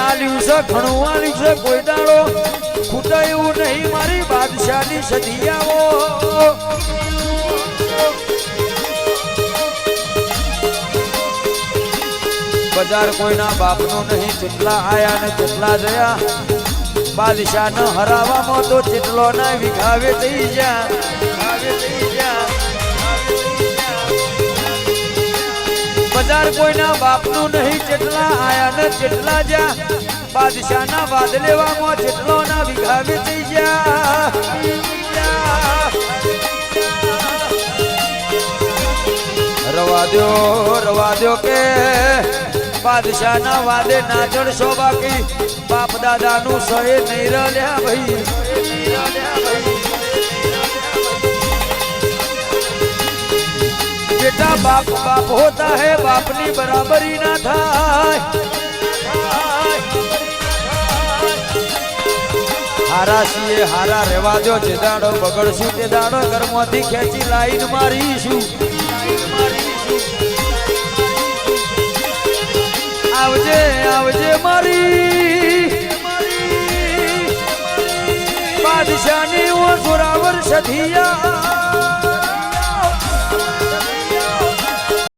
આલ્યું છે ઘણું આલ્યું છે કોઈ દાડો ખૂટે એવું નહીં મારી બાદશાહની સદિયાઓ બજાર કોઈના બાપનું નહીં જેટલા આયા ને જેટલા જયા બાદશાહ ને હરાવામાં તો જેટલો ના વિઘાવે થઈ જા બજાર કોઈના બાપનું નહીં જેટલા આયા ને જેટલા જા બાદશાહ ના વાદ લેવામાં જેટલો ના વિઘાવે થઈ જા રવા દો કે બાદશાહ ના વાદે ના ચડશો બાકી બાપ દાદા નું સહે નહીં રહ્યા ભાઈ बेटा बाप बाप होता है बापनी बराबरी ना थाय हारा सीए हारा रेवा जो जे दाड़ो बगड़शु ते दाड़ो घरमांथी खेंची लाइन मारीशु आवजे आवजे मारी बादशाहनी वो जोरावर सधिया